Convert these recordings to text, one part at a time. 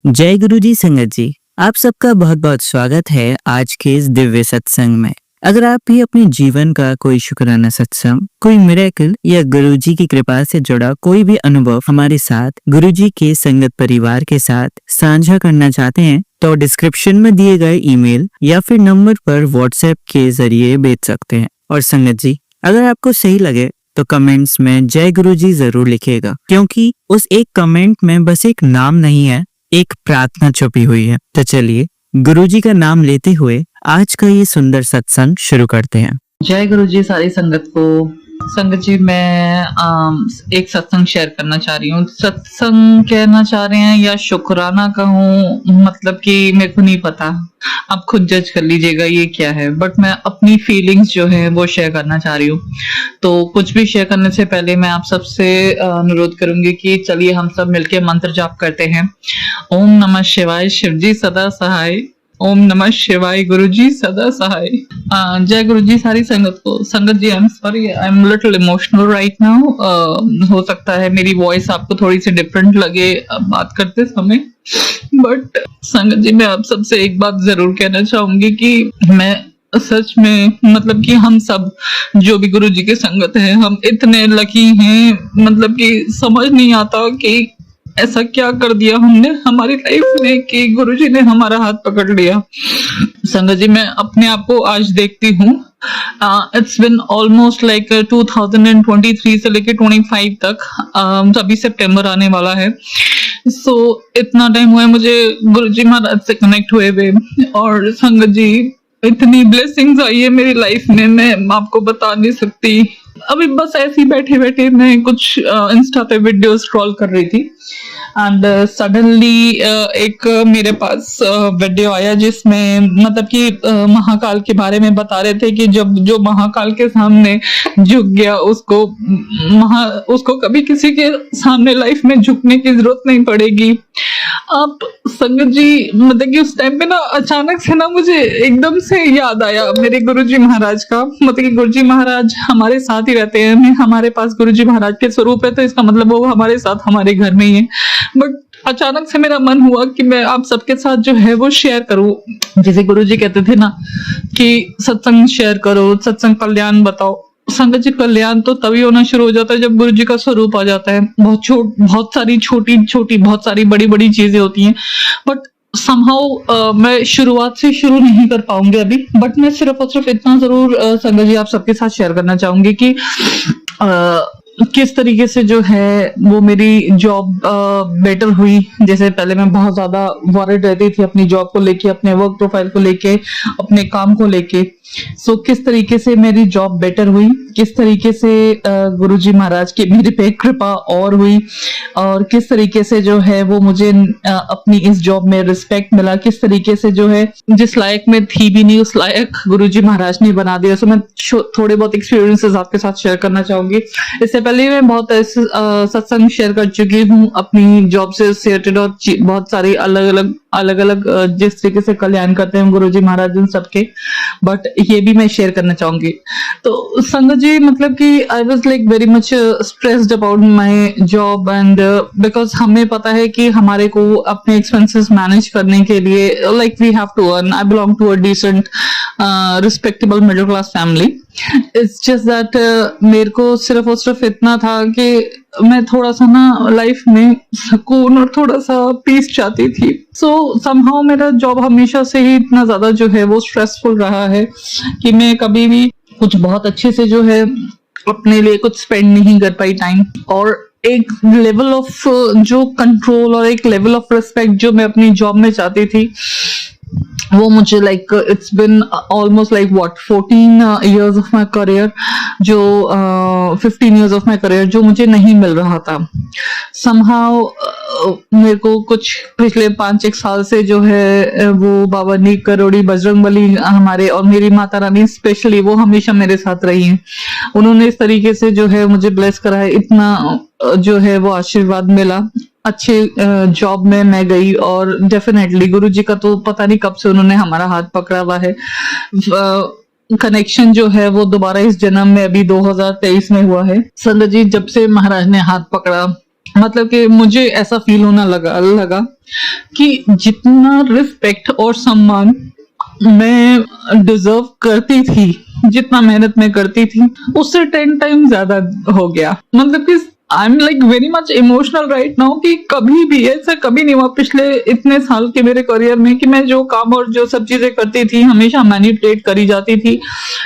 जय गुरु जी संगत जी, आप सबका बहुत बहुत स्वागत है आज के इस दिव्य सत्संग में। अगर आप भी अपने जीवन का कोई शुक्राना सत्संग, कोई मिरेकल या गुरु जी की कृपा से जुड़ा कोई भी अनुभव हमारे साथ गुरु जी के संगत परिवार के साथ साझा करना चाहते हैं तो डिस्क्रिप्शन में दिए गए ईमेल या फिर नंबर पर व्हाट्सएप के जरिए भेज सकते हैं। और संगत जी, अगर आपको सही लगे तो कमेंट्स में जय गुरु जी जरूर लिखिएगा, क्योंकि उस एक कमेंट में बस एक नाम नहीं है, एक प्रार्थना छुपी हुई है। तो चलिए गुरुजी का नाम लेते हुए आज का ये सुंदर सत्संग शुरू करते हैं। जय गुरु जी सारी संगत को। संगत जी, मैं एक सत्संग शेयर करना चाह रही हूँ। सत्संग कहना चाह रहे हैं या शुक्राना कहूँ, मतलब कि मेरे को नहीं पता, आप खुद जज कर लीजिएगा ये क्या है। बट मैं अपनी फीलिंग्स जो है वो शेयर करना चाह रही हूँ। तो कुछ भी शेयर करने से पहले मैं आप सबसे अनुरोध करूंगी कि चलिए हम सब मिलके मंत्र जाप करते हैं। ओम नमः शिवाय, शिवजी सदा सहाय। ओम नमः शिवाय, गुरुजी सदा सहाय। जय गुरुजी सारी संगत को। संगत जी, I am sorry, I am little emotional right now. हो सकता है मेरी वॉइस आपको थोड़ी सी डिफरेंट लगे बात करते समय, बट संगत जी मैं आप सबसे एक बात जरूर कहना चाहूंगी कि मैं सच में, मतलब कि हम सब जो भी गुरु जी के संगत हैं, हम इतने लकी हैं, मतलब कि समझ नहीं आता कि ऐसा क्या कर दिया हमने हमारी लाइफ में कि गुरुजी ने हमारा हाथ पकड़ लिया। संगत जी, मैं अपने आप को आज देखती हूँ, इट्स बिन ऑलमोस्ट लाइक 2023 से लेके 25 तक, अभी सितंबर आने वाला है। सो इतना टाइम हुआ है मुझे गुरुजी महाराज से कनेक्ट हुए हुए। और संगत जी, इतनी ब्लेसिंग्स आई है मेरी लाइफ में, मैं आपको बता नहीं सकती। अभी बस ऐसे ही बैठे बैठे मैं कुछ इंस्टा पे वीडियो स्क्रॉल कर रही थी एंड सडनली एक मेरे पास वीडियो आया जिसमें मतलब कि महाकाल के बारे में बता रहे थे कि जब जो महाकाल के सामने झुक गया उसको कभी किसी के सामने लाइफ में झुकने की जरूरत नहीं पड़ेगी। आप संगत जी, मतलब कि उस टाइम पे ना अचानक से ना मुझे एकदम से याद आया मेरे गुरुजी महाराज का। मतलब कि गुरुजी महाराज हमारे साथ ही रहते हैं, हमारे पास गुरुजी महाराज के स्वरूप है, तो इसका मतलब वो हमारे साथ हमारे घर में ही है। बट अचानक से मेरा मन हुआ कि मैं आप सबके साथ जो है वो शेयर करूं। जैसे गुरुजी कहते थे ना कि सत्संग शेयर करो, सत्संग कल्याण बताओ। संगत जी, कल्याण तो तभी होना शुरू हो जाता है जब गुरु जी का स्वरूप आ जाता है। बहुत सारी छोटी छोटी, बहुत सारी बड़ी बड़ी चीजें होती हैं, बट समहाउ मैं शुरुआत से शुरू नहीं कर पाऊंगी अभी। बट मैं सिर्फ और सिर्फ इतना जरूर संगत जी आप सबके साथ शेयर करना चाहूंगी कि किस तरीके से जो है वो मेरी जॉब बेटर हुई। जैसे पहले मैं बहुत ज्यादा वॉरिड रहती थी अपनी जॉब को लेके, अपने वर्क प्रोफाइल को लेके, अपने काम को लेके। सो किस तरीके से मेरी जॉब बेटर हुई, किस तरीके से गुरुजी महाराज की मेरे पे कृपा और हुई, और किस तरीके से जो है वो मुझे अपनी इस जॉब में रिस्पेक्ट मिला, किस तरीके से जो है जिस लायक में थी भी नहीं उस लायक गुरुजी महाराज ने बना दिया। सो मैं थोड़े बहुत एक्सपीरियंसेस आपके साथ शेयर करना चाहूंगी। इससे पहले मैं बहुत ऐसे सत्संग शेयर कर चुकी हूँ अपनी जॉब से रिलेटेड, और बहुत सारी अलग अलग जिस तरीके से कल्याण करते हैं गुरुजी महाराज उन सबके, बट ये भी मैं शेयर करना चाहूंगी। तो संगत जी, मतलब कि I was like very much stressed about my job, and because हमें पता है कि हमारे को अपने एक्सपेंसेस मैनेज करने के लिए like we have to earn. I belong to a decent respectable middle class family. It's just that मेरे को सिर्फ और सिर्फ इतना था कि मैं थोड़ा सा ना लाइफ में सुकून और थोड़ा सा पीस चाहती थी। सो समहाउ मेरा जॉब हमेशा से ही इतना ज्यादा जो है वो स्ट्रेसफुल रहा है कि मैं कभी भी कुछ बहुत अच्छे से जो है अपने लिए कुछ स्पेंड नहीं कर पाई टाइम। और एक लेवल ऑफ जो कंट्रोल और एक लेवल ऑफ रिस्पेक्ट जो मैं अपनी जॉब में चाहती थी, वो मुझे like it's been almost like 14 years of my career, जो 15 years ऑफ माई करियर जो मुझे नहीं मिल रहा था। समहाउ मेरे को कुछ पिछले 5-1 साल से जो है वो बाबा नीक करोड़ी बजरंगबली हमारे और मेरी माता रानी स्पेशली वो हमेशा मेरे साथ रही हैं। उन्होंने इस तरीके से जो है मुझे ब्लेस करा है, इतना जो है वो आशीर्वाद मिला। अच्छे जॉब में मैं गई और डेफिनेटली गुरुजी का तो पता नहीं कब से उन्होंने हमारा हाथ पकड़ा हुआ है। कनेक्शन जो है वो दोबारा इस जन्म में अभी 2023 में हुआ है। संगत जी, जब से महाराज ने हाथ पकड़ा मतलब कि मुझे ऐसा फील होना लगा कि जितना रिस्पेक्ट और सम्मान मैं डिजर्व करती थी, जितना मेहनत मैं करती थी, उससे 10 टाइम ज्यादा हो गया। मतलब कि I am like very much emotional right now कि कभी भी ऐसा कभी नहीं हुआ पिछले इतने साल के मेरे करियर में कि मैं जो काम और जो सब चीजें करती थी हमेशा मैनिपुलेट करी जाती थी।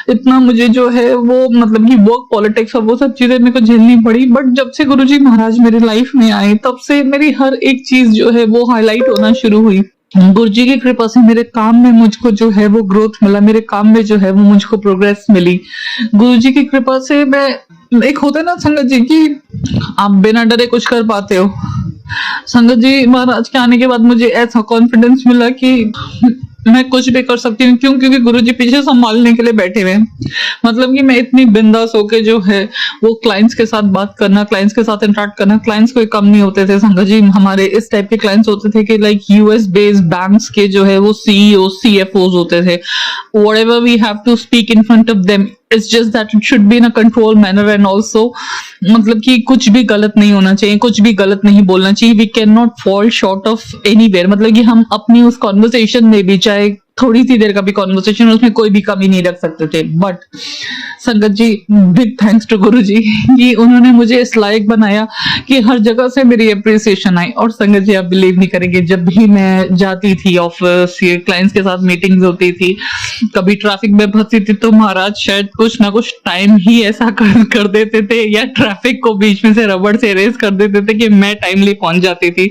इतना मुझे जो है वो मतलब कि वर्क पॉलिटिक्स और वो सब चीजें मेरे को झेलनी पड़ी। बट जब से गुरुजी महाराज मेरी लाइफ में आए तब से मेरी हर एक चीज जो है वो हाईलाइट होना शुरू हुई। गुरुजी की कृपा से मेरे काम में मुझको जो है वो ग्रोथ मिला, मेरे काम में जो है वो मुझको प्रोग्रेस मिली। गुरुजी की कृपा से मैं, एक होता है ना संगत जी कि आप बिना डरे कुछ कर पाते हो। संगत जी महाराज के आने के बाद मुझे ऐसा कॉन्फिडेंस मिला कि मैं कुछ भी कर सकती हूँ। क्यों? क्योंकि गुरुजी पीछे संभालने के लिए बैठे हुए हैं। मतलब कि मैं इतनी बिंदास होके जो है वो क्लाइंट्स के साथ बात करना, क्लाइंट्स के साथ इंटरेक्ट करना, क्लाइंट्स कोई कम नहीं होते थे संगत जी। हमारे इस टाइप के क्लाइंट्स होते थे कि लाइक यूएस बेस्ड बैंक्स के जो है वो सीईओ सीएफओज होते थे। Whatever we have to speak in front of them, it's just that it should be in a control manner and also मतलब कि कुछ भी गलत नहीं होना चाहिए, कुछ भी गलत नहीं बोलना चाहिए। We can not fall short of anywhere. मतलब कि हम अपनी उस कॉन्वर्सेशन में भी, चाहे थोड़ी सी देर का भी कॉन्वर्सेशन, उसमें कोई भी कमी नहीं रख सकते थे। बट संगत जी बिग थैंक्स टू गुरु जी कि उन्होंने मुझे इस लायक बनाया कि हर जगह से मेरी अप्रिसिएशन आई। और संगत जी आप बिलीव नहीं करेंगे, जब भी मैं जाती थी ऑफिस, क्लाइंट्स के साथ मीटिंग्स होती थी, कभी ट्रैफिक में फंसी थी तो महाराज शायद कुछ ना कुछ टाइम ही ऐसा कर देते थे या ट्रैफिक को बीच में से रबड़ से रेस कर देते थे कि मैं टाइमली पहुंच जाती थी।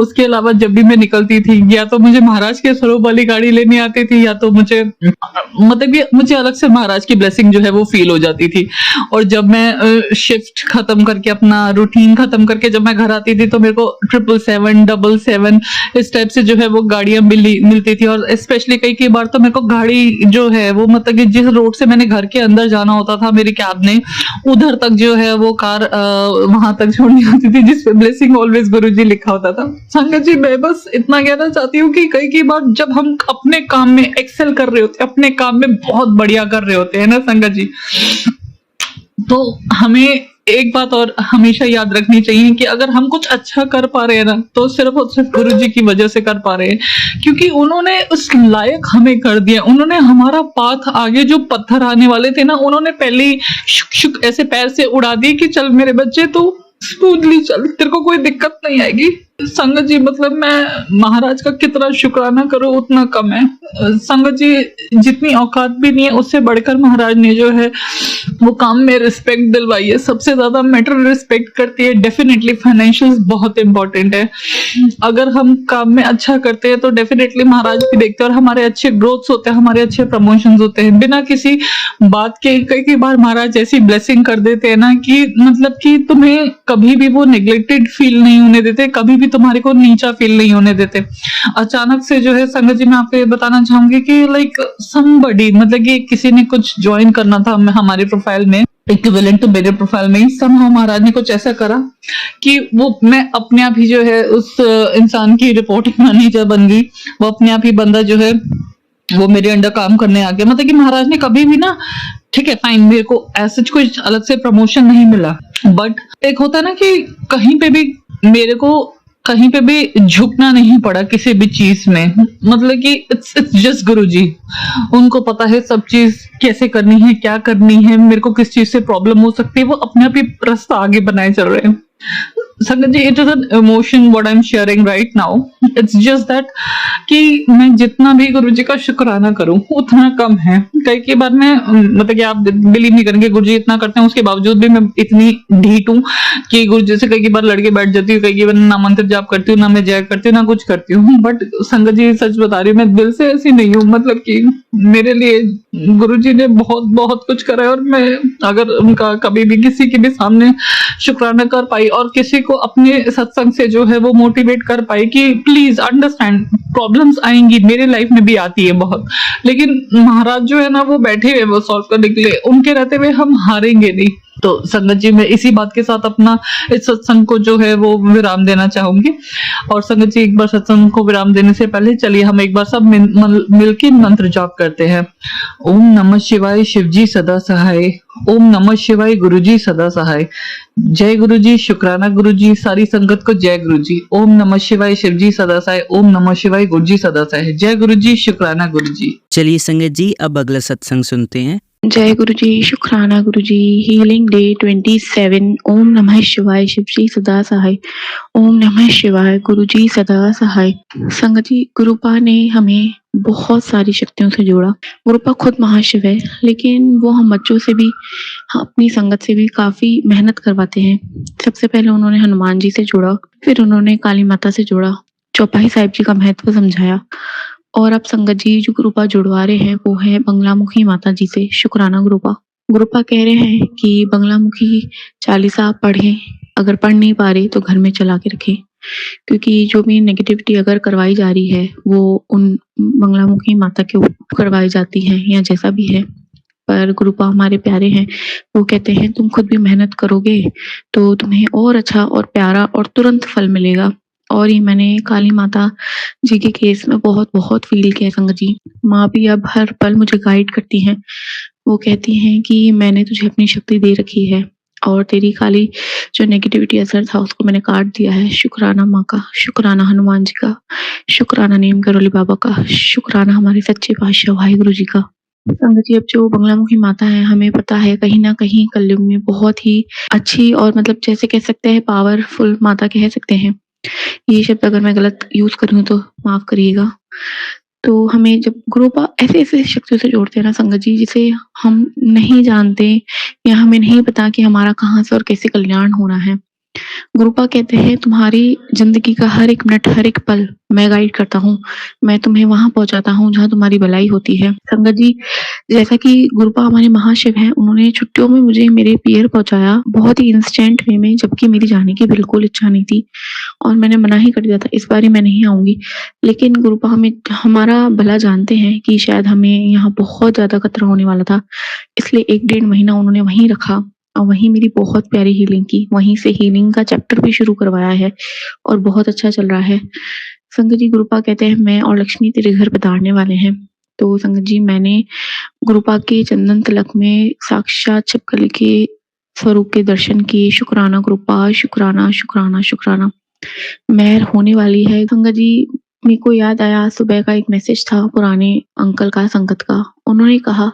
उसके अलावा जब भी मैं निकलती थी या तो मुझे महाराज के स्वरूप वाली गाड़ी लेनी आती थी या तो मुझे मतलब कि मुझे अलग से महाराज की ब्लेसिंग जो है वो फील हो जाती थी। और जब मैं शिफ्ट खत्म करके, अपना रूटीन खत्म करके जब मैं घर आती थी तो मेरे को 777, 777 इस टाइप से जो है वो गाड़ियां मिलती थी। और स्पेशली कई बार तो मेरे को गाड़ी जो है वो मतलब कि जिस रोड से मैंने घर के अंदर जाना होता था मेरी कैब ने, उधर तक जो है वो कार वहां तक छोड़नी होती थी जिसपे ब्लेसिंग ऑलवेज गुरुजी लिखा होता था। संगत जी मैं बस इतना कहना चाहती हूँ कि कई बार जब हम अपने काम में एक्सेल कर रहे होते, अपने काम में बहुत बढ़िया कर रहे होते हैं ना संगत जी, तो हमें एक बात और हमेशा याद रखनी चाहिए कि अगर हम कुछ अच्छा कर पा रहे हैं ना तो सिर्फ और सिर्फ गुरु जी की वजह से कर पा रहे हैं, क्योंकि उन्होंने उस लायक हमें कर दिया। उन्होंने हमारा पाथ, आगे जो पत्थर आने वाले थे ना, उन्होंने पहले ही शुक शुक ऐसे पैर से उड़ा दिए कि चल मेरे बच्चे तू स्मूथली चल, तेरे को कोई दिक्कत नहीं आएगी। संगत जी मतलब मैं महाराज का कितना शुक्राना करूं उतना कम है। संगत जी जितनी औकात भी नहीं है उससे बढ़कर महाराज ने जो है वो काम में रिस्पेक्ट दिलवाई है। सबसे ज्यादा मैटर रिस्पेक्ट करती है। डेफिनेटली फाइनेंशियल्स बहुत इंपॉर्टेंट है। अगर हम काम में अच्छा करते हैं तो डेफिनेटली महाराज भी देखते हैं और हमारे अच्छे ग्रोथ्स होते हैं, हमारे अच्छे प्रमोशंस होते हैं बिना किसी बात के। कई बार महाराज ऐसी ब्लेसिंग कर देते हैं ना कि मतलब कि तुम्हें कभी भी वो नेग्लेक्टेड फील नहीं होने देते, कभी भी तुम्हारे को नीचा फील नहीं होने देते। अचानक से जो है संगत जी मैं आपको ये बताना चाहूंगी कि लाइक समबडी, मतलब कि किसी ने कुछ ज्वाइन करना था हमारे प्रोफाइल में, इक्विवेलेंट टू मेरे प्रोफाइल में, समहाउ महाराज ने कुछ ऐसा करा कि वो मैं अपने आप ही जो है उस इंसान की रिपोर्टिंग मैनेजर बन गई। वो अपने आप ही बंदा जो है वो मेरे अंडर काम करने आ गया। मतलब कि महाराज ने कभी भी ना, ठीक है फाइन, मेरे को ऐसा कुछ अलग से प्रमोशन नहीं मिला, बट एक होता है ना कि कहीं पे भी मेरे को कहीं पे भी झुकना नहीं पड़ा किसी भी चीज में। मतलब कि इट्स जस्ट गुरुजी, उनको पता है सब चीज कैसे करनी है, क्या करनी है, मेरे को किस चीज से प्रॉब्लम हो सकती है, वो अपने आप ही रास्ता आगे बनाए चल रहे हैं। संगत जी it is an emotion what I am sharing right now. It's just that कि मैं जितना भी गुरुजी का शुक्राना करूं उतना कम है। कई बार मैं मतलब कि आप बिलीव नहीं करेंगे, गुरुजी इतना करते हैं उसके बावजूद भी मैं इतनी ढीठ हूं कि गुरुजी से कई बार लड़के बैठ जाती हूँ, कई बार ना मंत्र जाप करती हूँ, ना मैं जय करती हूँ, ना कुछ करती हूँ। बट संगत जी सच बता रही हूँ, मैं दिल से ऐसी नहीं हूँ। मतलब कि मेरे लिए गुरुजी ने बहुत बहुत कुछ करा है और मैं अगर उनका कभी भी किसी के भी सामने शुक्राना कर पाई और किसी को अपने सत्संग से जो है वो मोटिवेट कर पाई कि प्लीज अंडरस्टैंड, प्रॉब्लम्स आएंगी, मेरे लाइफ में भी आती है बहुत, लेकिन महाराज जो है ना वो बैठे हुए वो सॉल्व करने के लिए, उनके रहते हुए हम हारेंगे नहीं। तो संगत जी मैं इसी बात के साथ अपना इस सत्संग को जो है वो विराम देना चाहूंगी। और संगत जी एक बार सत्संग को विराम देने से पहले चलिए हम एक बार सब मिलकर मंत्र जाप करते हैं। ओम नमः शिवाय, शिवजी सदा सहाय। ओम नमः शिवाय गुरुजी सदा सहाय। जय गुरुजी, शुक्राना गुरुजी, सारी संगत को जय गुरुजी। ओम नमः शिवाय शिवजी सदा सहाय। ओम नमः शिवाय गुरुजी सदा सहाय। जय गुरुजी, शुक्राना गुरुजी। चलिए संगत जी, अब अगला सत्संग सुनते हैं। जय गुरु जी, शुक्राना गुरु जी। Healing day 27। ओम नमः शिवाय शिवजी सदा सहाय। ओम नमः शिवाय गुरुजी सदा सहाय। संगत जी, गुरुपा ने हमें बहुत सारी शक्तियों से जोड़ा। गुरुपा खुद महाशिव है, लेकिन वो हम बच्चों से भी, अपनी संगत से भी काफी मेहनत करवाते हैं। सबसे पहले उन्होंने हनुमान जी से जोड़ा, फिर उन्होंने काली माता से जोड़ा, चौपाई साहिब जी का महत्व समझाया, और अब संगत जी जो गुरुपा जुड़वा रहे हैं वो है बंगलामुखी माता जी से। शुक्राना गुरुपा। गुरुपा कह रहे हैं कि बंगलामुखी चालीसा पढ़ें, अगर पढ़ नहीं पा रहे तो घर में चला के रखें, क्योंकि जो भी नेगेटिविटी अगर करवाई जा रही है वो उन बंगलामुखी माता के ऊपर करवाई जाती है, या जैसा भी है। पर गुरुपा हमारे प्यारे हैं, वो कहते हैं तुम खुद भी मेहनत करोगे तो तुम्हें और अच्छा और प्यारा और तुरंत फल मिलेगा। और ये मैंने काली माता जी के केस में बहुत बहुत फील किया संगत जी। माँ भी अब हर पल मुझे गाइड करती हैं। वो कहती हैं कि मैंने तुझे अपनी शक्ति दे रखी है और तेरी खाली जो नेगेटिविटी असर था उसको मैंने काट दिया है। शुक्राना माँ का, शुक्राना हनुमान जी का, शुक्राना नीम करोली बाबा का, शुक्राना हमारे सच्चे पातशाह वाहिगुरु जी का। संगत जी, अब जो बंगलामुखी माता है, हमें पता है कहीं ना कहीं कलयुग में बहुत ही अच्छी और मतलब जैसे कह सकते हैं पावरफुल माता कह सकते हैं। ये शब्द अगर मैं गलत यूज करूँ तो माफ करिएगा। तो हमें जब गुरुपा ऐसे ऐसे शक्तियों से जोड़ते हैं ना संगत जी, जिसे हम नहीं जानते या हमें नहीं पता कि हमारा कहाँ से और कैसे कल्याण होना है। गुरुपा कहते हैं तुम्हारी जिंदगी का हर एक मिनट, हर एक पल मैं गाइड करता हूँ, मैं तुम्हें वहां पहुंचाता हूँ जहाँ तुम्हारी भलाई होती है। संगत जी, जैसा कि गुरुपा हमारे महाशिव हैं, उन्होंने छुट्टियों में मुझे मेरे पियर पहुंचाया बहुत ही इंस्टेंट वे में, जबकि मेरी जाने की बिल्कुल इच्छा नहीं थी और मैंने मना ही कर दिया था इस बार मैं नहीं आऊंगी। लेकिन गुरुपा हमें हमारा भला जानते हैं कि शायद हमें यहाँ बहुत ज्यादा खतरा होने वाला था, इसलिए 1-1.5 महीना उन्होंने वहीं रखा और वहीं मेरी बहुत प्यारी हीलिंग की। वहीं से हीलिंग का चैप्टर भी शुरू करवाया है और बहुत अच्छा चल रहा है। संगत जी, गुरुपा कहते हैं मैं और लक्ष्मी तेरे घर पधारने वाले हैं। तो संगत जी, मैंने गुरुपा के चंदन तिलक में साक्षात छिपकली के स्वरूप के दर्शन किए। शुक्राना गुरुपा, शुक्राना शुक्राना शुक्राना। मेहर होने वाली है। संगत जी, मेरे को याद आया सुबह का एक मैसेज था पुराने अंकल का, संगत का। उन्होंने कहा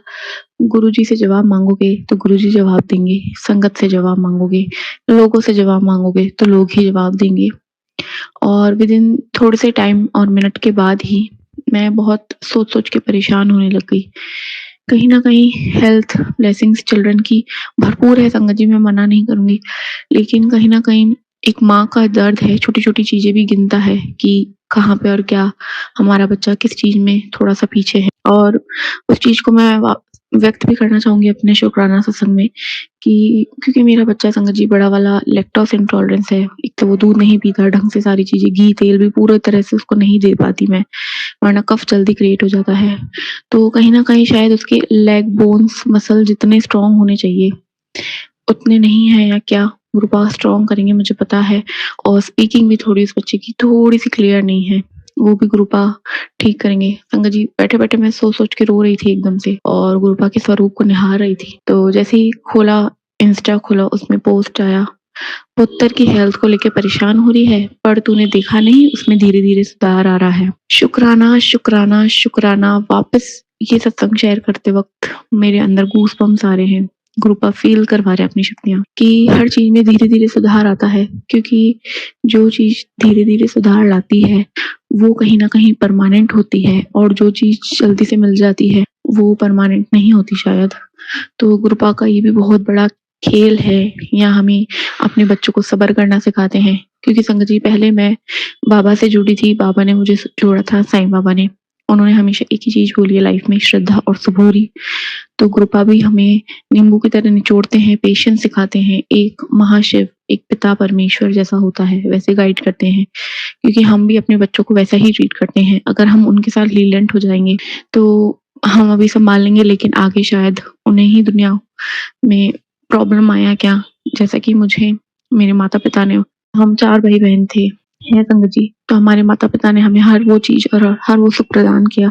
गुरुजी से जवाब मांगोगे तो गुरुजी जवाब देंगे, संगत से जवाब मांगोगे, लोगों से जवाब मांगोगे तो लोग ही जवाब देंगे। और विद इन थोड़े से टाइम और मिनट के बाद ही मैं बहुत सोच सोच के परेशान होने लग गई। कहीं ना कहीं हेल्थ ब्लेसिंग्स चिल्ड्रन की भरपूर है संगत जी, मैं मना नहीं करूंगी, लेकिन कहीं ना कहीं एक माँ का दर्द है, छोटी छोटी चीजें भी गिनता है कि कहाँ पे और क्या हमारा बच्चा किस चीज में थोड़ा सा पीछे है। और उस चीज को मैं व्यक्त भी करना चाहूंगी अपने शुक्राना सत्संग में कि क्योंकि मेरा बच्चा संगत जी बड़ा वाला लैक्टोस इंटॉलरेंस है। एक तो वो दूध नहीं पीता ढंग से, सारी चीजें घी तेल भी पूरी तरह से उसको नहीं दे पाती मैं, वरना कफ जल्दी क्रिएट हो जाता है। तो कहीं ना कहीं शायद उसके लेग बोन्स मसल जितने स्ट्रांग होने चाहिए उतने नहीं है, या क्या गुरुपा स्ट्रांग करेंगे मुझे पता है। और स्पीकिंग भी थोड़ी उस बच्चे की थोड़ी सी क्लियर नहीं है, वो भी गुरुपा ठीक करेंगे। संगत जी, बैठे बैठे मैं सोच सोच के रो रही थी एकदम से और गुरुपा के स्वरूप को निहार रही थी। तो जैसे ही खोला इंस्टा खोला, उसमें पोस्ट आया पुत्र की हेल्थ को लेके परेशान हो रही है, पर तूने देखा नहीं उसमें धीरे धीरे सुधार आ रहा है। शुक्राना शुक्राना शुक्राना। वापस ये सत्संग शेयर करते वक्त मेरे अंदर गूस बम्स आ रहे हैं। गुरुपा फील करवा रहे हैं अपनी शक्तियां कि हर चीज में धीरे धीरे सुधार आता है, क्योंकि जो चीज धीरे धीरे सुधार लाती है वो कहीं ना कहीं परमानेंट होती है, और जो चीज जल्दी से मिल जाती है वो परमानेंट नहीं होती शायद। तो गुरुपा का ये भी बहुत बड़ा खेल है, या हमें अपने बच्चों को सब्र करना सिखाते हैं। क्योंकि संगत जी, पहले मैं बाबा से जुड़ी थी, बाबा ने मुझे जोड़ा था, साईं बाबा ने। उन्होंने हमेशा एक ही चीज बोली है लाइफ में, श्रद्धा और सबूरी। तो गुरुपा भी हमें नींबू की तरह निचोड़ते हैं, पेशेंस सिखाते हैं। एक महाशिव, एक पिता परमेश्वर जैसा होता है वैसे गाइड करते हैं, क्योंकि हम भी अपने बच्चों को वैसा ही ट्रीट करते हैं। अगर हम उनके साथ लीलेंट हो जाएंगे तो हम अभी संभाल लेंगे, लेकिन आगे शायद उन्हें ही दुनिया में प्रॉब्लम आया क्या, जैसा कि मुझे मेरे माता पिता ने, हम 4 भाई बहन थे है संगत जी। तो हमारे माता पिता ने हमें हर वो चीज और हर वो सुख प्रदान किया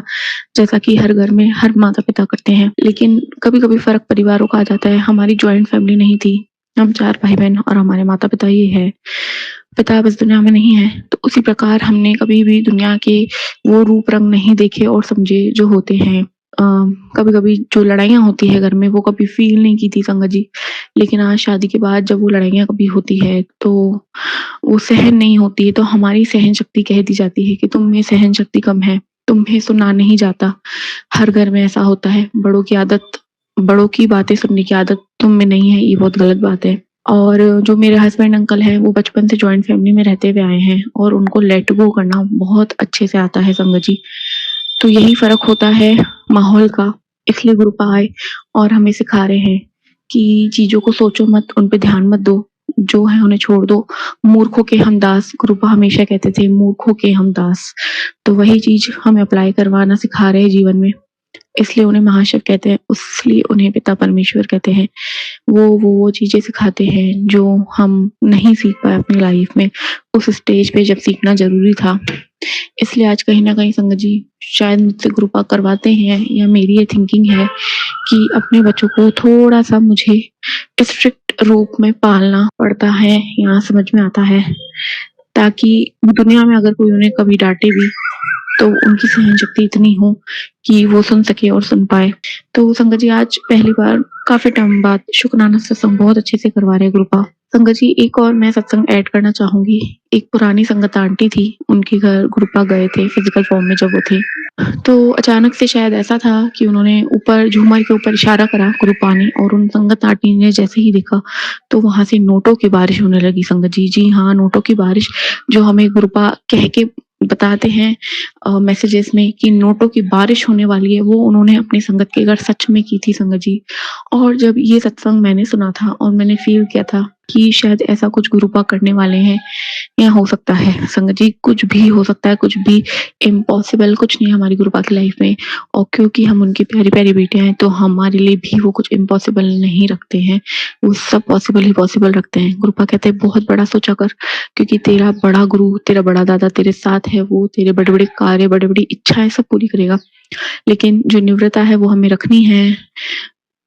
जैसा कि हर घर में हर माता पिता करते हैं। लेकिन कभी कभी फर्क परिवारों का आ जाता है। हमारी ज्वाइंट फैमिली नहीं थी, हम 4 भाई बहन और हमारे माता पिता ही है, पिता बस दुनिया में नहीं है। तो उसी प्रकार हमने कभी भी दुनिया के वो रूप रंग नहीं देखे और समझे जो होते हैं। कभी कभी जो लड़ाइयाँ होती है घर में वो कभी फील नहीं की थी संगत जी। लेकिन आज शादी के बाद जब वो लड़ाइयाँ कभी होती है तो वो सहन नहीं होती है। तो हमारी सहन शक्ति कह दी जाती है कि तुम में सहन शक्ति कम है, तुम्हें सुना नहीं जाता। हर घर में ऐसा होता है। बड़ों की बातें सुनने की आदत तुम में नहीं है, ये बहुत गलत बात है। और जो मेरे हस्बैंड अंकल हैं वो बचपन से जॉइंट फैमिली में रहते हुए आए हैं और उनको लेट गो करना बहुत अच्छे से आता है संगत जी। तो यही फर्क होता है माहौल का। इसलिए गुरुपा आए और हमें सिखा रहे हैं कि चीजों को सोचो मत, उन पे ध्यान मत दो, जो है उन्हें छोड़ दो। मूर्खों के हम दास, गुरुपा हमेशा कहते थे, मूर्खों के हम दास। तो वही चीज हमें अप्लाई करवाना सिखा रहे हैं जीवन में। इसलिए उन्हें महाशिव कहते हैं, इसलिए उन्हें पिता परमेश्वर कहते हैं। वो चीजें सिखाते हैं जो हम नहीं सीख पाए अपनी लाइफ में उस स्टेज पे जब सीखना जरूरी था। इसलिए आज कहीं ना कहीं संगत जी शायद मुझसे कृपा करवाते हैं या मेरी ये थिंकिंग है कि अपने बच्चों को थोड़ा सा मुझे स्ट्रिक्ट रूप में पालना पड़ता है, यहाँ समझ में आता है, ताकि दुनिया में अगर कोई उन्हें कभी डांटे भी तो उनकी सहन शक्ति इतनी हो कि वो सुन सके और सुन पाए। तो संगत जी आज पहली बार काफी टाइम बाद शुक्राना सत्संग बहुत अच्छे से करवा रहे कृपा। संगत जी एक और मैं सत्संग ऐड करना चाहूंगी। एक पुरानी संगत आंटी थी, उनके घर गुरुपा गए थे फिजिकल फॉर्म में जब वो थे। तो अचानक से शायद ऐसा था कि उन्होंने ऊपर झूमर के ऊपर इशारा करा गुरुपा ने, और उन संगत आंटी ने जैसे ही देखा तो वहां से नोटों की बारिश होने लगी संगत जी। जी हाँ, नोटों की बारिश, जो हमें गुरुपा कह के बताते हैं मैसेजेस में कि नोटों की बारिश होने वाली है, वो उन्होंने अपनी संगत के घर सच में की थी संगत जी। और जब ये सत्संग मैंने सुना था और मैंने फील किया था कि शायद ऐसा कुछ गुरुपा करने वाले हैं, या हो सकता है संगत जी, कुछ भी हो सकता है, कुछ भी इम्पॉसिबल कुछ नहीं है हमारी गुरुपा की लाइफ में। और क्योंकि हम उनकी प्यारी प्यारी बेटे हैं तो हमारे लिए भी वो कुछ इम्पॉसिबल नहीं रखते हैं, वो सब पॉसिबल ही पॉसिबल रखते हैं। गुरुपा कहते हैं बहुत बड़ा सोचा कर, क्योंकि तेरा बड़ा गुरु, तेरा बड़ा दादा तेरे साथ है, वो तेरे बड़े बड़े कार्य, बड़े बड़ी इच्छाएं सब पूरी करेगा। लेकिन जो निव्रता है वो हमें रखनी है।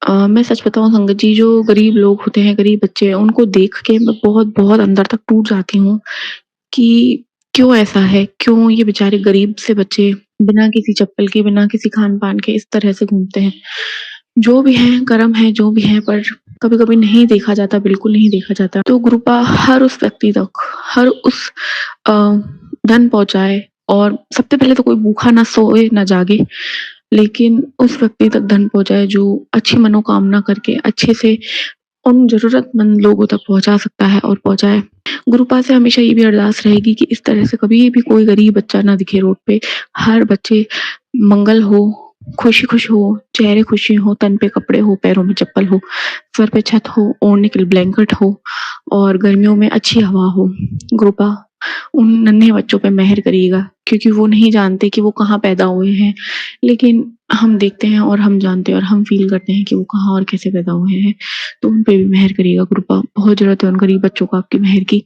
मैं सच बताऊं संगत जी, जो गरीब लोग होते हैं, गरीब बच्चे, उनको देख के मैं बहुत बहुत अंदर तक टूट जाती हूँ कि क्यों ऐसा है, क्यों ये बेचारे गरीब से बच्चे बिना किसी चप्पल के, बिना किसी खान पान के इस तरह से घूमते हैं। जो भी है कर्म है, जो भी है, पर कभी कभी नहीं देखा जाता, बिल्कुल नहीं देखा जाता। तो गुरुपा हर उस व्यक्ति तक, हर उस धन पहुंचाए। और सबसे पहले तो कोई भूखा ना सोए ना जागे, लेकिन उस व्यक्ति तक धन पहुंचाए जो अच्छी मनोकामना करके अच्छे से उन जरूरतमंद लोगों तक पहुंचा सकता है और पहुंचाए। गुरुपा से हमेशा ये भी अरदास रहेगी कि इस तरह से कभी भी कोई गरीब बच्चा ना दिखे रोड पे। हर बच्चे मंगल हो, खुशी खुश हो, चेहरे खुशी हो, तन पे कपड़े हो, पैरों में चप्पल हो, सर पे छत हो, ओढ़ने के लिए ब्लैंकेट हो, और गर्मियों में अच्छी हवा हो। गुरुपा उन नन्हे बच्चों पे मेहर करिएगा, क्योंकि वो नहीं जानते कि वो कहाँ पैदा हुए हैं, लेकिन हम देखते हैं और हम जानते हैं और हम फील करते हैं कि वो कहाँ और कैसे पैदा हुए हैं। तो उन पे भी मेहर करिएगा गुरुपा। बहुत जरूरत है उन गरीब बच्चों को आपकी मेहर की।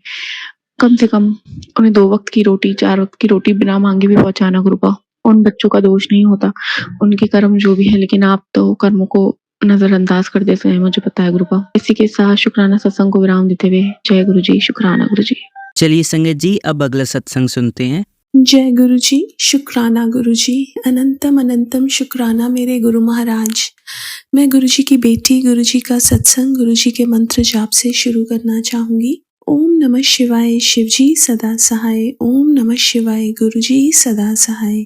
कम से कम उन्हें 2 वक्त की रोटी, 4 वक्त की रोटी बिना मांगे भी पहुंचाना गुरुपा। उन बच्चों का दोष नहीं होता, उनके कर्म जो भी है, लेकिन आप तो कर्मों को नजरअंदाज कर देते हैं, मुझे पता है गुरुपा। इसी के साथ शुक्राना सत्संग को विराम देते हुए जय गुरु जी, शुक्राना गुरु जी। चलिए संगत जी अब अगला सत्संग सुनते हैं। जय गुरु जी, शुक्राना गुरु जी, अनंतम अनंतम शुक्राना मेरे गुरु महाराज। मैं गुरु जी की बेटी गुरु जी का सत्संग गुरु जी के मंत्र जाप से शुरू करना चाहूंगी। ओम नमः शिवाय, शिव जी सदा सहाय। ओम नमः शिवाय, गुरु जी सदा सहाय।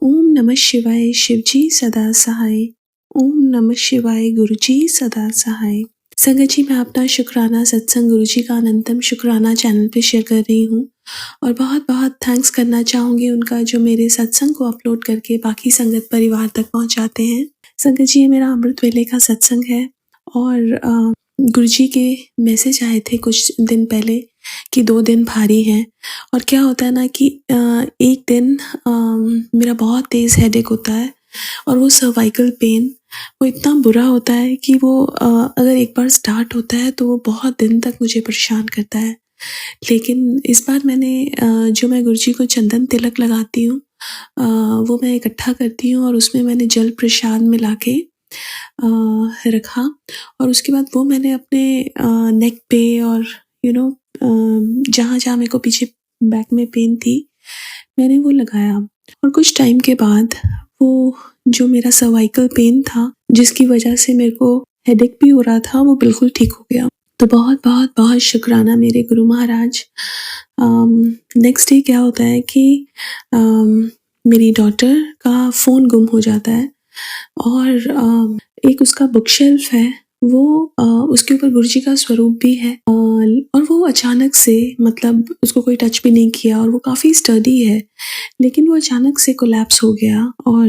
ओम नमः शिवाय, शिव जी सदा सहाय। ओम नमः शिवाय, गुरु जी सदा सहाय। संगत जी, मैं अपना शुक्राना सत्संग गुरु जी का अनंतम शुक्राना चैनल पे शेयर कर रही हूँ, और बहुत बहुत थैंक्स करना चाहूँगी उनका, जो मेरे सत्संग को अपलोड करके बाकी संगत परिवार तक पहुँचाते हैं। संगत जी, ये मेरा अमृत वेले का सत्संग है, और गुरु जी के मैसेज आए थे कुछ दिन पहले कि 2 दिन भारी हैं। और क्या होता है ना कि एक दिन मेरा बहुत तेज़ हेडेक होता है, और वो सर्वाइकल पेन वो इतना बुरा होता है कि वो अगर एक बार स्टार्ट होता है तो वो बहुत दिन तक मुझे परेशान करता है। लेकिन इस बार मैंने जो मैं गुरुजी को चंदन तिलक लगाती हूँ वो मैं इकट्ठा करती हूँ और उसमें मैंने जल प्रसाद मिला के रखा और उसके बाद वो मैंने अपने नेक पे और जहाँ जहाँ मेरे को पीछे बैक में पेन थी मैंने वो लगाया और कुछ टाइम के बाद वो जो मेरा सर्वाइकल पेन था जिसकी वजह से मेरे को हेडेक भी हो रहा था वो बिल्कुल ठीक हो गया। तो बहुत बहुत बहुत शुक्राना मेरे गुरु महाराज। नेक्स्ट डे क्या होता है कि मेरी डॉटर का फ़ोन गुम हो जाता है और एक उसका बुक शेल्फ है वो उसके ऊपर गुरुजी का स्वरूप भी है और वो अचानक से मतलब उसको कोई टच भी नहीं किया और वो काफ़ी स्टडी है लेकिन वो अचानक से कोलैप्स हो गया और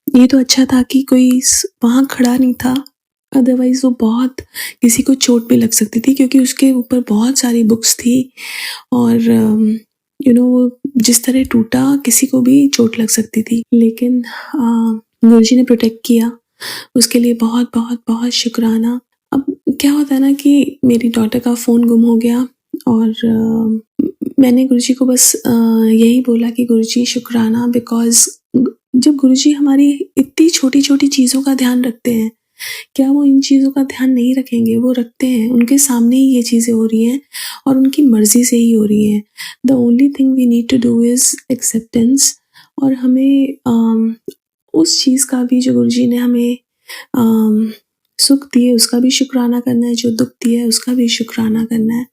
ये तो अच्छा था कि कोई वहाँ खड़ा नहीं था, अदरवाइज वो बहुत किसी को चोट भी लग सकती थी क्योंकि उसके ऊपर बहुत सारी बुक्स थी और वो जिस तरह टूटा किसी को भी चोट लग सकती थी लेकिन गुरुजी ने प्रोटेक्ट किया, उसके लिए बहुत बहुत बहुत शुक्राना। अब क्या होता है ना कि मेरी डॉटर का फ़ोन गुम हो गया और मैंने गुरुजी को बस यही बोला कि गुरुजी शुक्राना, बिकॉज़ जब गुरुजी हमारी इतनी छोटी छोटी चीज़ों का ध्यान रखते हैं, क्या वो इन चीज़ों का ध्यान नहीं रखेंगे? वो रखते हैं, उनके सामने ही ये चीज़ें हो रही हैं और उनकी मर्ज़ी से ही हो रही हैं। The only thing we need to do is acceptance और हमें उस चीज़ का भी जो गुरुजी ने हमें सुख दिए उसका भी शुक्राना करना है, जो दुख दिया है उसका भी शुक्राना करना है।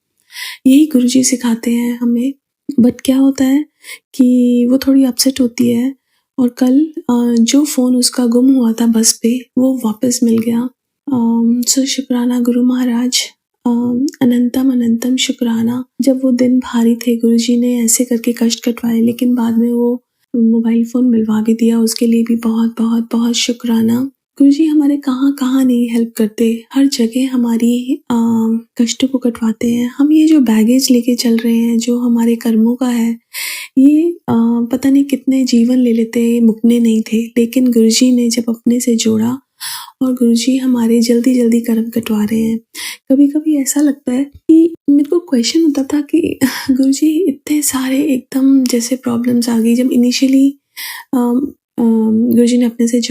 यही गुरुजी सिखाते हैं हमें। बट क्या होता है कि वो थोड़ी अपसेट होती है और कल जो फ़ोन उसका गुम हुआ था बस पे वो वापस मिल गया। सो शुक्राना गुरु महाराज, अनंतम अनंतम शुक्राना। जब वो दिन भारी थे गुरुजी ने ऐसे करके कष्ट कटवाए लेकिन बाद में वो मोबाइल फ़ोन मिलवा भी दिया, उसके लिए भी बहुत बहुत बहुत शुक्राना। गुरुजी हमारे कहाँ कहाँ नहीं हेल्प करते, हर जगह हमारी कष्टों को कटवाते हैं। हम ये जो बैगेज लेके चल रहे हैं जो हमारे कर्मों का है ये पता नहीं कितने जीवन ले लेते मुकने नहीं थे, लेकिन गुरुजी ने जब अपने से जोड़ा और गुरुजी हमारे जल्दी जल्दी कर्म कटवा रहे हैं। कभी कभी ऐसा लगता है कि मेरे को क्वेश्चन होता था कि गुरुजी इतने सारे एकदम जैसे प्रॉब्लम्स आ गई। जब इनिशियली गुरुजी ने अपने से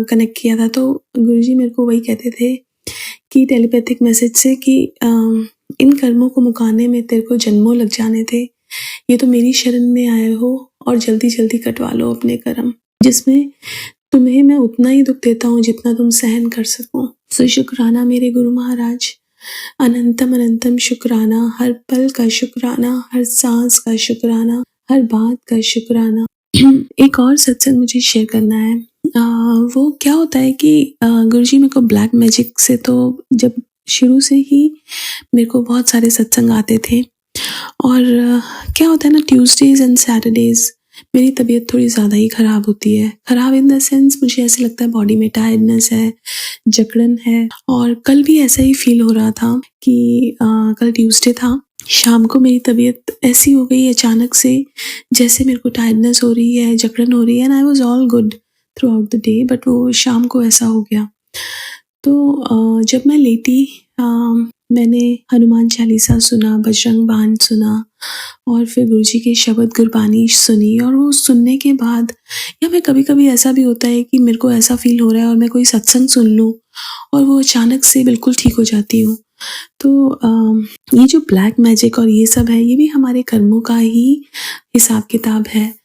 कनेक्ट किया था तो गुरुजी मेरे को वही कहते थे कि टेलीपैथिक मैसेज से कि इन कर्मों को मुकाने में तेरे को जन्मों लग जाने थे, ये तो मेरी शरण में आए हो और जल्दी जल्दी कटवा लो अपने कर्म, जिसमें तुम्हें मैं उतना ही दुख देता हूँ जितना तुम सहन कर सको। सो शुक्राना मेरे गुरु महाराज, अनंतम अनंतम शुक्राना, हर पल का शुक्राना, हर सांस का शुक्राना, हर बात का शुक्राना। एक और सत्संग मुझे शेयर करना है। वो क्या होता है कि गुरुजी मेरे को ब्लैक मैजिक से तो जब शुरू से ही मेरे को बहुत सारे सत्संग आते थे और क्या होता है ना, ट्यूसडेज एंड सैटरडेज मेरी तबीयत थोड़ी ज़्यादा ही ख़राब होती है। ख़राब इन द सेंस मुझे ऐसे लगता है बॉडी में टायर्डनेस है, जकड़न है। और कल भी ऐसा ही फील हो रहा था कि कल ट्यूसडे था, शाम को मेरी तबीयत ऐसी हो गई अचानक से जैसे मेरे को टायर्डनेस हो रही है, जकड़न हो रही है, and I was all good through out the day, but वो शाम को ऐसा हो गया। तो जब मैं लेटी मैंने हनुमान चालीसा सुना, बजरंग बाण सुना और फिर गुरुजी के शब्द गुरबानी सुनी। और वो सुनने के बाद या मैं कभी कभी ऐसा भी होता है कि मेरे को ऐसा फील हो रहा है और मैं कोई सत्संग सुन लूँ और वो अचानक से बिल्कुल ठीक हो जाती हूँ। तो ये जो ब्लैक मैजिक और ये सब है ये भी हमारे कर्मों का ही हिसाब किताब है।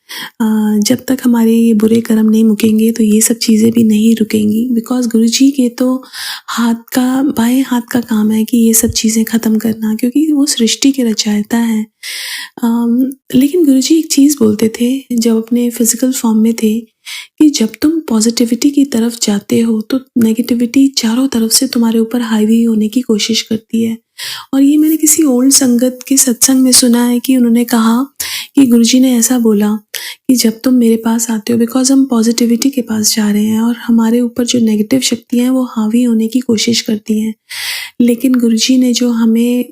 जब तक हमारे ये बुरे कर्म नहीं मुकेंगे तो ये सब चीज़ें भी नहीं रुकेंगी, बिकॉज गुरुजी के तो बाएं हाथ का काम है कि ये सब चीज़ें ख़त्म करना, क्योंकि वो सृष्टि के रचयिता है। लेकिन गुरुजी एक चीज़ बोलते थे जब अपने फिजिकल फॉर्म में थे कि जब तुम पॉजिटिविटी की तरफ जाते हो तो नेगेटिविटी चारों तरफ से तुम्हारे ऊपर हाईवे होने की कोशिश करती है। और ये मैंने किसी ओल्ड संगत के सत्संग में सुना है कि उन्होंने कहा कि गुरुजी ने ऐसा बोला कि जब तुम मेरे पास आते हो, बिकॉज हम पॉजिटिविटी के पास जा रहे हैं और हमारे ऊपर जो नेगेटिव शक्तियाँ हैं वो हावी होने की कोशिश करती हैं, लेकिन गुरुजी ने जो हमें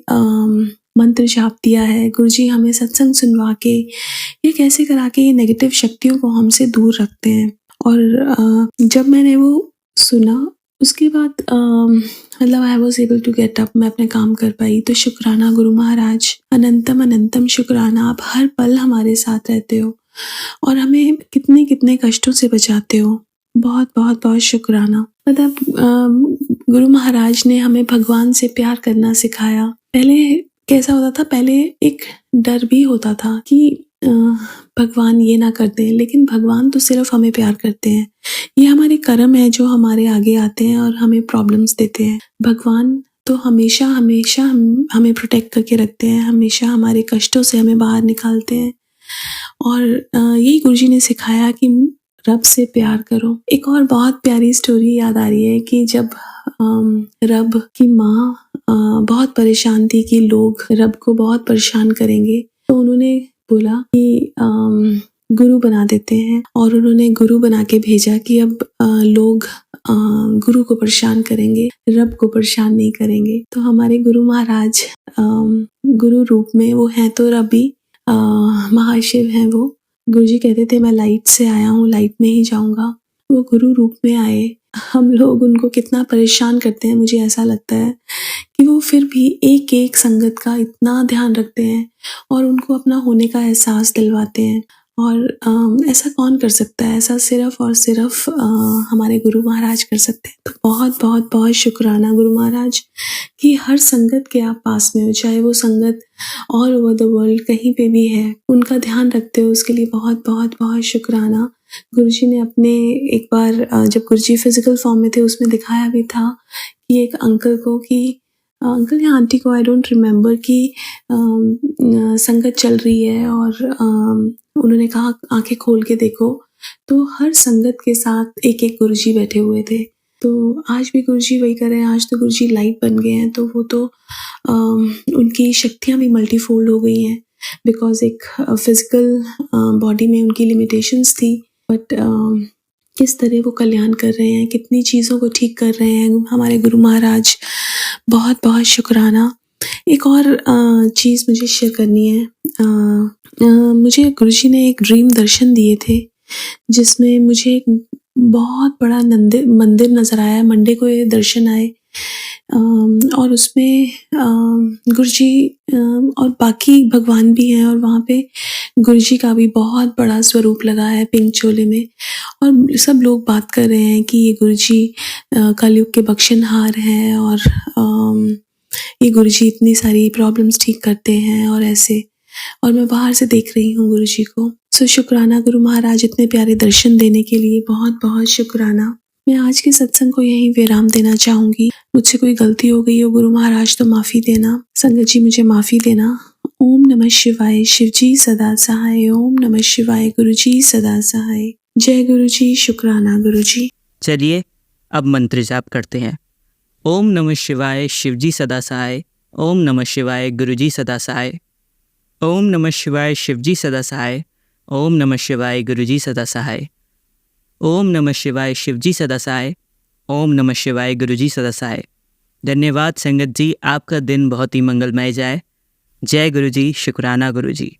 मंत्र जाप दिया है, गुरुजी हमें सत्संग सुनवा के ये कैसे करा के ये नेगेटिव शक्तियों को हमसे दूर रखते हैं। और जब मैंने वो सुना उसके बाद मतलब I was able to get up, मैं अपने काम कर पाई। तो शुक्राना गुरु महाराज, अनंतम अनंतम शुक्राना, आप हर पल हमारे साथ रहते हो और हमें कितने कितने कष्टों से बचाते हो। बहुत बहुत बहुत शुक्राना। मतलब गुरु महाराज ने हमें भगवान से प्यार करना सिखाया। पहले कैसा होता था, पहले एक डर भी होता था कि भगवान ये ना कर दें, लेकिन भगवान तो सिर्फ हमें प्यार करते हैं। ये हमारे कर्म है जो हमारे आगे आते हैं और हमें प्रॉब्लम्स देते हैं। भगवान तो हमेशा हमेशा हमें प्रोटेक्ट करके रखते हैं, हमेशा हमारे कष्टों से हमें बाहर निकालते हैं। और यही गुरुजी ने सिखाया कि रब से प्यार करो। एक और बहुत प्यारी स्टोरी याद आ रही है कि जब रब की माँ बहुत परेशान थी कि लोग रब को बहुत परेशान करेंगे, तो उन्होंने बोला कि गुरु बना देते हैं, और उन्होंने गुरु बना के भेजा कि अब लोग गुरु को परेशान करेंगे, रब को परेशान नहीं करेंगे। तो हमारे गुरु महाराज गुरु रूप में वो हैं तो रबी महाशिव हैं वो। गुरुजी कहते थे मैं लाइट से आया हूँ, लाइट में ही जाऊंगा। वो गुरु रूप में आए। हम लोग उनको कितना परेशान करते हैं, मुझे ऐसा लगता है कि वो फिर भी एक एक संगत का इतना ध्यान रखते हैं और उनको अपना होने का एहसास दिलवाते हैं। और ऐसा कौन कर सकता है, ऐसा सिर्फ और सिर्फ हमारे गुरु महाराज कर सकते हैं। तो बहुत बहुत बहुत शुक्राना गुरु महाराज कि हर संगत के आप पास में हो, चाहे वो संगत ऑल ओवर द वर्ल्ड कहीं पे भी है, उनका ध्यान रखते हो, उसके लिए बहुत बहुत बहुत शुक्राना। गुरुजी ने अपने एक बार जब गुरुजी फिजिकल फॉर्म में थे उसमें दिखाया भी था कि एक अंकल को, कि अंकल या आंटी को, आई डोंट रिमेम्बर, कि संगत चल रही है और उन्होंने कहा आंखें खोल के देखो, तो हर संगत के साथ एक एक गुरुजी बैठे हुए थे। तो आज भी गुरुजी वही कर रहे हैं। आज तो गुरुजी लाइट बन गए हैं, तो वो तो उनकी शक्तियाँ भी मल्टीफोल्ड हो गई हैं, बिकॉज एक फिजिकल बॉडी में उनकी लिमिटेशंस थी, बट किस तरह वो कल्याण कर रहे हैं, कितनी चीज़ों को ठीक कर रहे हैं हमारे गुरु महाराज। बहुत बहुत शुक्राना। एक और चीज़ मुझे शेयर करनी है। मुझे गुरुजी ने एक ड्रीम दर्शन दिए थे, जिसमें मुझे एक बहुत बड़ा मंदिर नज़र आया। मंडे को ये दर्शन आए और उसमें गुरुजी और बाकी भगवान भी हैं, और वहाँ पे गुरुजी का भी बहुत बड़ा स्वरूप लगा है पिंक चोले में। और सब लोग बात कर रहे हैं कि ये गुरुजी कलयुग के बख्शनहार हैं, और ये गुरुजी इतनी सारी प्रॉब्लम्स ठीक करते हैं और ऐसे। और मैं बाहर से देख रही हूँ गुरुजी को। सो शुक्राना गुरु महाराज, इतने प्यारे दर्शन देने के लिए बहुत बहुत शुक्राना। मैं आज के सत्संग को यहीं विराम देना चाहूँगी। मुझसे कोई गलती हो गई हो गुरु महाराज तो माफ़ी देना। संगत जी मुझे माफ़ी देना। ओम नमः शिवाय। शिवजी सदा सहाय। ओम नमः शिवाय। गुरुजी सदा सहाय। जय गुरुजी। शुक्राना गुरुजी। चलिए अब मंत्र जाप करते हैं। ओम नमः शिवाय। शिवजी सदा सहाय। ओम नमः शिवाय। गुरुजी सदा सहाय। ओम नमः शिवाय। शिवजी सदा सहाय। ओम नमः शिवाय। गुरुजी सदा सहाय। ओम नमः शिवाय। शिवजी सदा सहाय। ओम नमः शिवाय। गुरुजी सदा सहाय। धन्यवाद संगत जी, आपका दिन बहुत ही मंगलमय जाए। जय गुरुजी। शुक्राना गुरुजी।